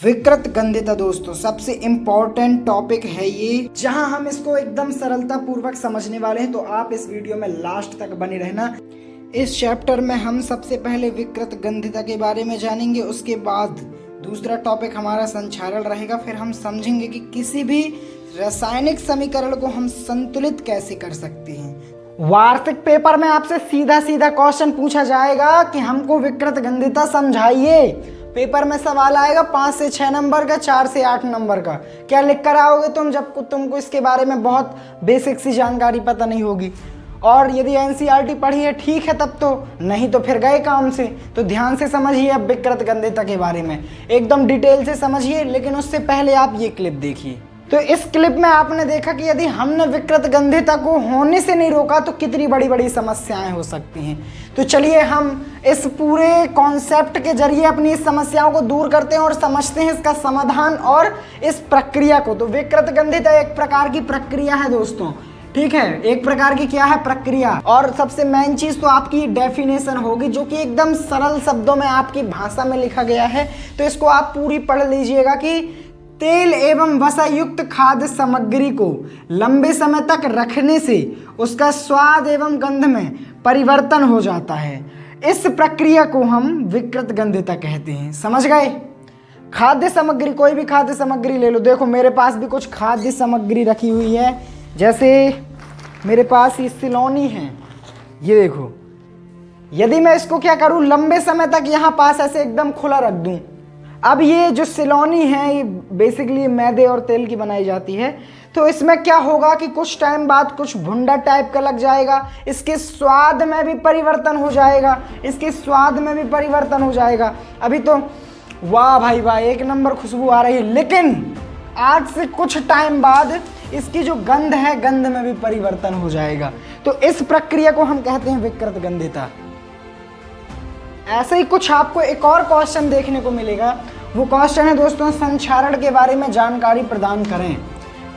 विकृत गंधिता दोस्तों सबसे इम्पोर्टेंट टॉपिक है ये, जहां हम इसको एकदम सरलता पूर्वक समझने वाले हैं। तो आप इस वीडियो में लास्ट तक बने रहना। इस चैप्टर में हम सबसे पहले विकृत गंधिता के बारे में जानेंगे, उसके बाद दूसरा टॉपिक हमारा संचारण रहेगा। फिर हम समझेंगे कि किसी भी रासायनिक समीकरण को हम संतुलित कैसे कर सकते हैं। वार्षिक पेपर में आपसे सीधा सीधा क्वेश्चन पूछा जाएगा कि हमको विकृत गंधिता समझाइए। पेपर में सवाल आएगा 5 से 6 नंबर का, 4 से 8 नंबर का। क्या लिख कर आओगे तुम जब तुमको इसके बारे में बहुत बेसिक सी जानकारी पता नहीं होगी। और यदि एनसीईआरटी पढ़ी है ठीक है तब तो, नहीं तो फिर गए काम से। तो ध्यान से समझिए अब विकृत गंधिता के बारे में, एकदम डिटेल से समझिए। लेकिन उससे पहले आप ये क्लिप देखिए। तो इस क्लिप में आपने देखा कि यदि हमने विकृत गंधिता को होने से नहीं रोका तो कितनी बड़ी बड़ी समस्याएं हो सकती हैं। तो चलिए हम इस पूरे कॉन्सेप्ट के जरिए अपनी इस समस्याओं को दूर करते हैं और समझते हैं इसका समाधान और इस प्रक्रिया को। तो विकृत गंधिता एक प्रकार की प्रक्रिया है दोस्तों, ठीक है, एक प्रकार की क्या है प्रक्रिया। और सबसे मेन चीज तो आपकी डेफिनेशन होगी जो कि एकदम सरल शब्दों में आपकी भाषा में लिखा गया है। तो इसको आप पूरी पढ़ लीजिएगा कि तेल एवं वसा युक्त खाद्य सामग्री को लंबे समय तक रखने से उसका स्वाद एवं गंध में परिवर्तन हो जाता है। इस प्रक्रिया को हम विकृत गंधिता कहते हैं। समझ गए? खाद्य सामग्री, कोई भी खाद्य सामग्री ले लो। देखो मेरे पास भी कुछ खाद्य सामग्री रखी हुई है, जैसे मेरे पास ये सिलौनी है, ये देखो। यदि मैं इसको क्या करूं, लंबे समय तक यहाँ पास ऐसे एकदम खुला रख दूं। अब ये जो सिलौनी है ये बेसिकली मैदे और तेल की बनाई जाती है। तो इसमें क्या होगा कि कुछ टाइम बाद कुछ भुंडा टाइप का लग जाएगा, इसके स्वाद में भी परिवर्तन हो जाएगा, इसके स्वाद में भी परिवर्तन हो जाएगा। अभी तो वाह भाई वाह, एक नंबर खुशबू आ रही है, लेकिन आज से कुछ टाइम बाद इसकी जो गंध है, गंध में भी परिवर्तन हो जाएगा। तो इस प्रक्रिया को हम कहते हैं विकृत गंधिता। ऐसे ही कुछ आपको एक और क्वेश्चन देखने को मिलेगा। वो क्वेश्चन है दोस्तों, संचारण के बारे में जानकारी प्रदान करें।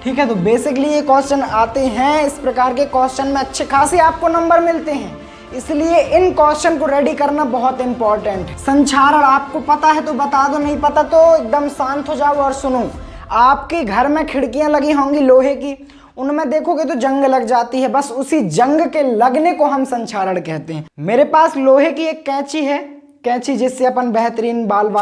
ठीक है, तो बेसिकली ये क्वेश्चन आते हैं, इस प्रकार के क्वेश्चन में अच्छे खासे आपको नंबर मिलते हैं, इसलिए इन क्वेश्चन को रेडी करना बहुत इंपॉर्टेंट है। संचारण आपको पता है तो बता दो, नहीं पता तो एकदम शांत हो जाओ और सुनो। आपके घर में खिड़कियां लगी होंगी लोहे की, उनमें देखोगे तो जंग लग जाती है, बस उसी जंग के लगने को हम संचारण कहते हैं। मेरे पास लोहे की एक कैंची है, कैंची जिससे अपन बेहतरीन बाल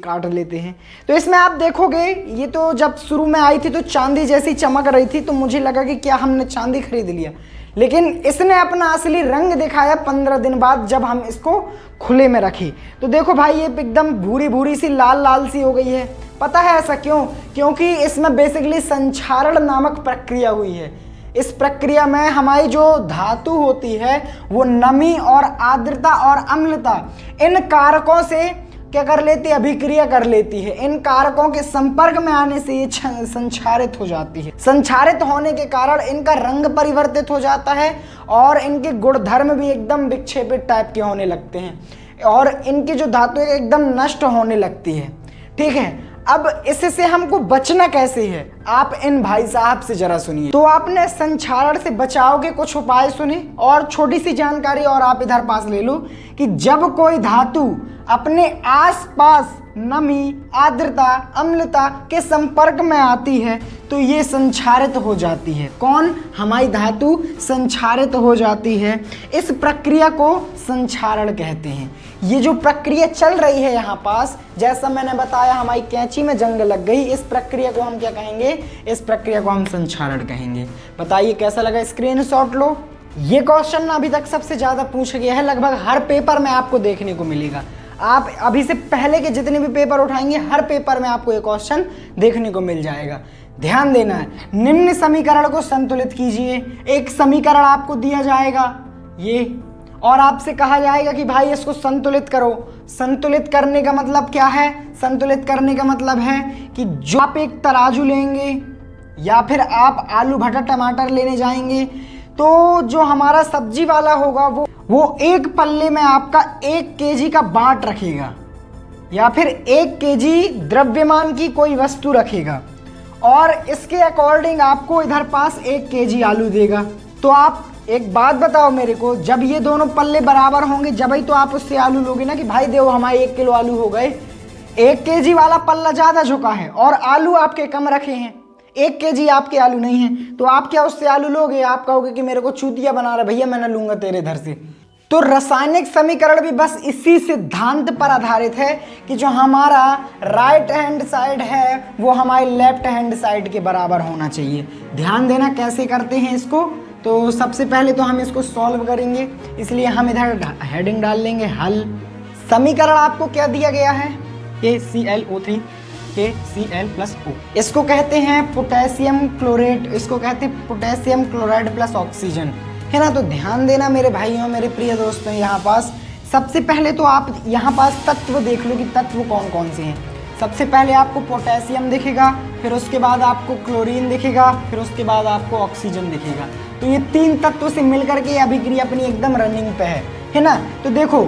काट लेते हैं। तो इसमें आप देखोगे ये तो जब शुरू में आई थी तो चांदी जैसी चमक रही थी, तो मुझे लगा कि क्या हमने चांदी खरीद लिया। लेकिन इसने अपना असली रंग दिखाया 15 दिन बाद, जब हम इसको खुले में रखे। तो देखो भाई ये एकदम भूरी भूरी सी लाल लाल सी हो गई है। पता है ऐसा क्यों? क्योंकि इसमें बेसिकली संचारण नामक प्रक्रिया हुई है। इस प्रक्रिया में हमारी जो धातु होती है वो नमी और आर्द्रता और अम्लता, इन कारकों से क्या कर लेती है, अभिक्रिया कर लेती है। इन कारकों के संपर्क में आने से ये संचारित हो जाती है। संचारित होने के कारण इनका रंग परिवर्तित हो जाता है और इनके गुणधर्म भी एकदम विक्षेपित टाइप के होने लगते हैं और इनकी जो धातु है एकदम नष्ट होने लगती है। ठीक है, अब इससे हमको बचना कैसे है, आप इन भाई साहब से जरा सुनिए। तो आपने संचारण से बचाव के कुछ उपाय सुने, और छोटी सी जानकारी और आप इधर पास ले लो कि जब कोई धातु अपने आसपास नमी, आर्द्रता, अम्लता के संपर्क में आती है तो ये संचारित हो जाती है। कौन? हमारी धातु संचारित हो जाती है। इस प्रक्रिया को संचारण कहते हैं। ये जो प्रक्रिया चल रही है यहाँ पास, जैसा मैंने बताया हमारी कैंची में जंग लग गई, इस प्रक्रिया को हम क्या कहेंगे? इस प्रक्रिया को हम संचारण कहेंगे। बताइए कैसा लगा? स्क्रीनशॉट लो। ये क्वेश्चन अभी तक सबसे ज़्यादा पूछा गया है, लगभग हर पेपर में आपको देखने को मिलेगा। आप अभी से पहले के जितने भी पेपर उठाएंगे हर पेपर में आपको ये क्वेश्चन देखने को मिल जाएगा। ध्यान देना है, निम्न समीकरण को संतुलित कीजिए। एक समीकरण आपको दिया जाएगा ये, और आपसे कहा जाएगा कि भाई इसको संतुलित करो। संतुलित करने का मतलब क्या है? संतुलित करने का मतलब है कि जो आप एक तराजू लेंगे या फिर आप आलू भटर टमाटर लेने जाएंगे, तो जो हमारा सब्जी वाला होगा वो एक पल्ले में आपका 1 केजी का बाट रखेगा या फिर 1 केजी द्रव्यमान की कोई वस्तु रखेगा, और इसके अकॉर्डिंग आपको इधर पास 1 केजी आलू देगा। तो आप एक बात बताओ मेरे को, जब ये दोनों पल्ले बराबर होंगे जब ही तो आप उससे आलू लोगे ना कि भाई देखो हमारे 1 किलो आलू हो गए। 1 kg वाला पल्ला ज़्यादा झुका है और आलू आपके कम रखे हैं, 1 kg आपके आलू नहीं है, तो आप क्या उससे आलू लोगे? आप कहोगे कि मेरे को चूतिया बना रहा भैया, मैं ना लूंगा तेरे इधर से। तो रासायनिक समीकरण भी बस इसी सिद्धांत पर आधारित है कि जो हमारा राइट हैंड साइड है वो हमारे लेफ्ट हैंड साइड के बराबर होना चाहिए। ध्यान देना कैसे करते हैं इसको। तो सबसे पहले तो हम इसको सॉल्व करेंगे, इसलिए हम इधर हेडिंग डाल लेंगे हल। समीकरण आपको क्या दिया गया है? KClO3 KCl+O, इसको कहते हैं पोटेशियम क्लोरेट, इसको कहते हैं पोटेशियम क्लोराइड प्लस ऑक्सीजन, है ना। तो ध्यान देना मेरे भाइयों, मेरे प्रिय दोस्तों, यहाँ पास सबसे पहले तो आप यहाँ पास तत्व देख लो कि तत्व कौन कौन से हैं। सबसे पहले आपको पोटेशियम दिखेगा, फिर उसके बाद आपको क्लोरीन दिखेगा, फिर उसके बाद आपको ऑक्सीजन दिखेगा। तो ये 3 तत्व से मिलकर के अभिक्रिया अपनी एकदम रनिंग पे है ना। तो देखो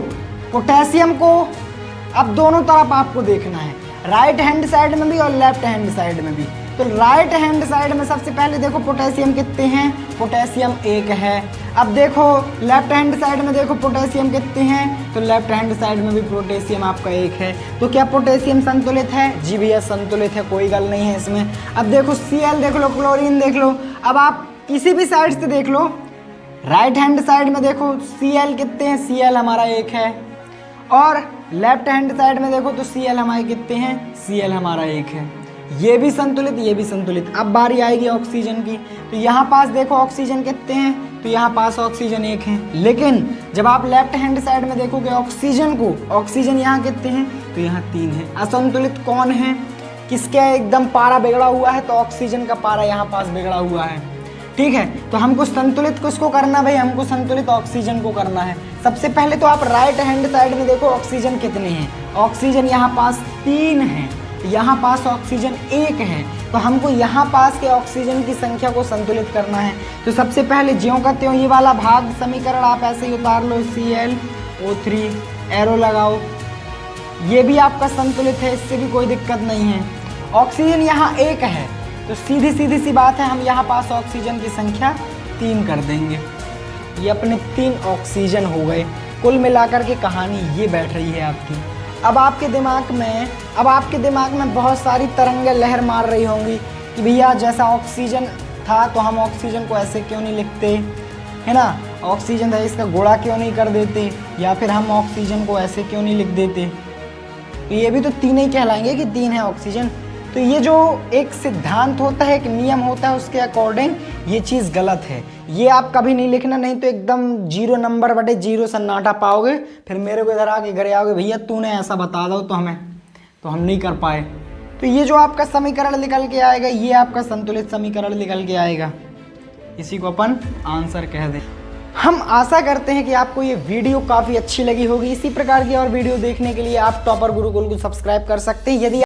पोटेशियम को अब दोनों तरफ आपको देखना है, राइट हैंड साइड में भी और लेफ्ट हैंड साइड में भी। तो राइट हैंड साइड में सबसे पहले देखो पोटेशियम कितने हैं? पोटेशियम 1 है। अब देखो लेफ्ट हैंड साइड में देखो पोटेशियम कितने हैं? तो लेफ्ट हैंड साइड में भी पोटेशियम आपका 1 है। तो क्या पोटेशियम संतुलित है? जी भैया संतुलित है, कोई गल नहीं है इसमें। अब देखो Cl देख लो, क्लोरीन देख लो। अब आप किसी भी साइड से देख लो, राइट हैंड साइड में देखो Cl कितने हैं? Cl हमारा 1 है। और लेफ्ट हैंड साइड में देखो तो Cl हमारे कितने हैं? Cl हमारा 1 है। ये भी संतुलित, ये भी संतुलित। अब बारी आएगी ऑक्सीजन की, तो यहाँ पास देखो ऑक्सीजन कितने हैं? तो यहाँ पास ऑक्सीजन 1 है। लेकिन जब आप लेफ्ट हैंड साइड में देखोगे ऑक्सीजन को, ऑक्सीजन यहाँ कितने हैं? तो यहाँ 3 है। असंतुलित कौन है? किसका एकदम पारा बिगड़ा हुआ है? तो ऑक्सीजन का पारा यहाँ पास बिगड़ा हुआ है। ठीक है, तो हमको संतुलित किसको करना भाई? हमको संतुलित ऑक्सीजन को करना है। सबसे पहले तो आप राइट हैंड साइड में देखो ऑक्सीजन कितने हैं? ऑक्सीजन यहाँ पास 3 है, यहाँ पास ऑक्सीजन 1 है। तो हमको यहाँ पास के ऑक्सीजन की संख्या को संतुलित करना है। तो सबसे पहले ज्यों का त्यों ये वाला भाग समीकरण आप ऐसे ही उतार लो, ClO3 एरो लगाओ, ये भी आपका संतुलित है, इससे भी कोई दिक्कत नहीं है। ऑक्सीजन यहाँ 1 है, तो सीधी सी बात है, हम यहाँ पास ऑक्सीजन की संख्या 3 कर देंगे। ये अपने 3 ऑक्सीजन हो गए। कुल मिलाकर के कहानी ये बैठ रही है आपकी। अब आपके दिमाग में बहुत सारी तरंगें लहर मार रही होंगी कि भैया जैसा ऑक्सीजन था तो हम ऑक्सीजन को ऐसे क्यों नहीं लिखते, है ना। ऑक्सीजन था इसका गुणा क्यों नहीं कर देते, या फिर हम ऑक्सीजन को ऐसे क्यों नहीं लिख देते। तो ये भी तो 3 ही कहलाएंगे कि 3 है ऑक्सीजन। तो ये जो एक सिद्धांत होता है, एक नियम होता है, उसके अकॉर्डिंग ये चीज़ गलत है। ये आप कभी नहीं लिखना, नहीं तो एकदम 0 नंबर बटे 0 सन्नाटा पाओगे। फिर मेरे को इधर आके घरे आओगे, भैया तूने ऐसा बता दो तो हमें, तो हम नहीं कर पाए। तो ये जो आपका समीकरण निकल के आएगा, ये आपका संतुलित समीकरण निकल के आएगा। इसी को अपन आंसर कह दें। हम आशा करते हैं कि आपको ये वीडियो काफ़ी अच्छी लगी होगी। इसी प्रकार की और वीडियो देखने के लिए आप टॉपर गुरुकुल को सब्सक्राइब कर सकते हैं। यदि